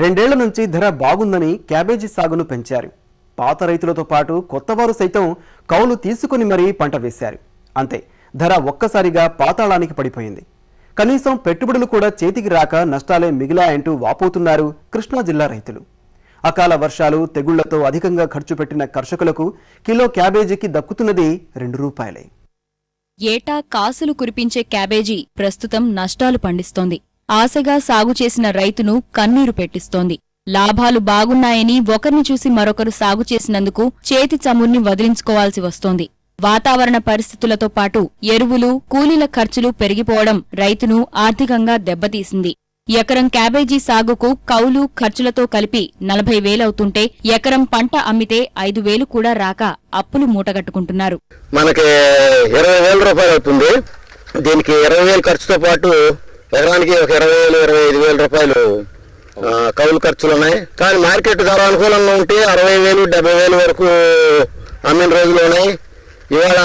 రెండేళ్ల నుంచి ధర బాగుందని క్యాబేజీ సాగును పెంచారు. పాత రైతులతో పాటు కొత్తవారు సైతం కౌలు తీసుకుని మరీ పంట వేశారు. అంతే ధర ఒక్కసారిగా పాతాళానికి పడిపోయింది. కనీసం పెట్టుబడులు కూడా చేతికి రాక నష్టాలే మిగిలాయంటూ వాపోతున్నారు కృష్ణా జిల్లా రైతులు. అకాల వర్షాలు, తెగుళ్లతో అధికంగా ఖర్చు పెట్టిన కర్షకులకు కిలో క్యాబేజీకి దక్కుతున్నది ₹2. ఏటా కాసులు కురిపించే క్యాబేజీ ప్రస్తుతం నష్టాలు పండిస్తోంది. ఆశగా సాగు చేసిన రైతును కన్నీరు పెట్టిస్తోంది. లాభాలు బాగున్నాయని ఒకరిని చూసి మరొకరు సాగు చేసినందుకు చేతి చముర్ని వదిలించుకోవాల్సి వస్తోంది. వాతావరణ పరిస్థితులతో పాటు ఎరువులు, కూలీల ఖర్చులు పెరిగిపోవడం రైతును ఆర్థికంగా దెబ్బతీసింది. ఎకరం క్యాబేజీ సాగుకు కౌలు, ఖర్చులతో కలిపి 40,000 అవుతుంటే ఎకరం పంట అమ్మితే 5,000 కూడా రాక అప్పులు మూటగట్టుకుంటున్నారు. మనకి 20,000 రూపాయలు అవుతుంది. దీనికి 20,000 ఖర్చుతో పాటు ఎకరానికి ఒక 20,000-25,000 రూపాయలు కౌలు ఖర్చులు ఉన్నాయి. కానీ మార్కెట్ ధర అనుకూలంగా ఉంటే 60,000, 70,000 వరకు అమ్మిన రోజులు ఉన్నాయి. ఇవాళ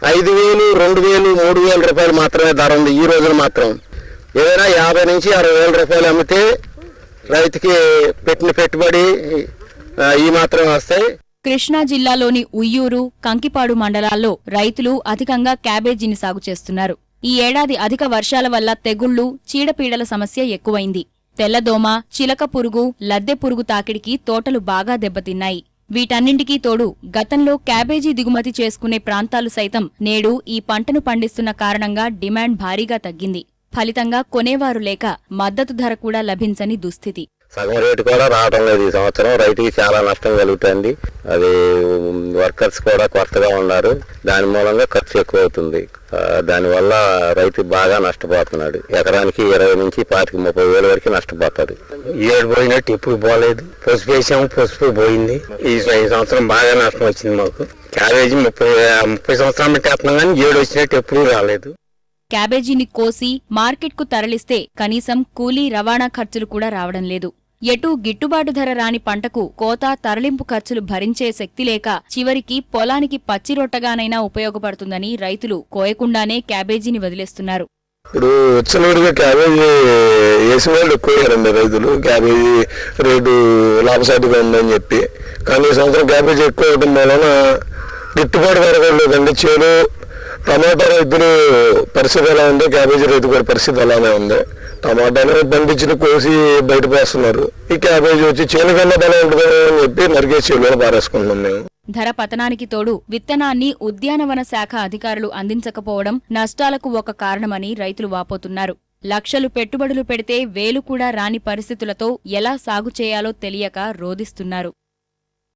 5,000, 2,000, 3,000 రూపాయలు మాత్రమే ధర ఉంది ఈ రోజులు మాత్రం. ఏదైనా 50,000 నుంచి 60,000 రూపాయలు అమ్మితే రైతుకి పెట్టిన పెట్టుబడి ఈ మాత్రం వస్తాయి. కృష్ణా జిల్లాలోని ఉయ్యూరు, కంకిపాడు మండలాల్లో రైతులు అధికంగా క్యాబేజీని సాగు చేస్తున్నారు. ఈ ఏడాది అధిక వర్షాల వల్ల తెగుళ్లు, చీడపీడల సమస్య ఎక్కువైంది. తెల్లదోమ, చిలక పురుగు, లద్దె పురుగు తాకిడికి తోటలు బాగా దెబ్బతిన్నాయి. వీటన్నింటికీ తోడు గతంలో క్యాబేజీ దిగుమతి చేసుకునే ప్రాంతాలు సైతం నేడు ఈ పంటను పండిస్తున్న కారణంగా డిమాండ్ భారీగా తగ్గింది. ఫలితంగా కొనేవారు లేక మద్దతు ధర కూడా లభించని దుస్థితి. సగం రేటు కూడా రావడం లేదు. ఈ సంవత్సరం రైతుకి చాలా నష్టం కలుగుతుంది. అది వర్కర్స్ కూడా కొత్తగా ఉన్నారు. దాని మూలంగా ఖర్చు ఎక్కువ అవుతుంది. దానివల్ల రైతు బాగా నష్టపోతున్నాడు. ఎకరానికి 20,000 నుంచి 25,000-30,000 వరకు నష్టపోతాడు. ఏడు పోయినట్టు ఇప్పుడు పోలేదు. పసుపు వేసాము, పసుపు పోయింది. ఈ సంవత్సరం బాగా నష్టం వచ్చింది మాకు. క్యాబేజీ 30 సంవత్సరాలు పెట్టేస్తున్నాం కానీ 7 వచ్చినట్టు ఎప్పుడూ రాలేదు. క్యాబేజీని కోసి మార్కెట్కు తరలిస్తే కనీసం కూలీ, రవాణా ఖర్చులు కూడా రావడం లేదు. ఎటూ గిట్టుబాటు ధర రాని పంటకు కోత, తరలింపు ఖర్చులు భరించే శక్తి లేక చివరికి పొలానికి పచ్చిరొట్టగానైనా ఉపయోగపడుతుందని రైతులు కోయకుండానే క్యాబేజీని వదిలేస్తున్నారు. ఇప్పుడు వచ్చినట్టుగా క్యాబేజీ వేసిన వాళ్ళు ఎక్కువయ్యారండి రైతులు. క్యాబేజీ రేటు లాభసాటిగా ఉందని చెప్పి. కానీ ఈ సంవత్సరం క్యాబేజీ ఎక్కువ అవడం వలన గిట్టుబాటు ధర లేదండి. చేను టమాటా రైతులు పరిస్థితి ఎలా ఉంది, క్యాబేజీ రైతు కూడా పరిస్థితి అలానే ఉంది. టమాటాను పండించిన కోసి బయట పోస్తున్నారు. ఈ క్యాబేజీ వచ్చి చేను కన్నా బలం ఉంటుంది అని చెప్పి నరికేసి చేనులో పారేసుకుంటున్నాం మేము. ధర పతనానికి తోడు విత్తనాన్ని ఉద్యానవన శాఖ అధికారులు అందించకపోవడం నష్టాలకు ఒక కారణమని రైతులు వాపోతున్నారు. లక్షలు పెట్టుబడులు పెడితే వేలు కూడా రాని పరిస్థితులతో ఎలా సాగు చేయాలో తెలియక రోదిస్తున్నారు.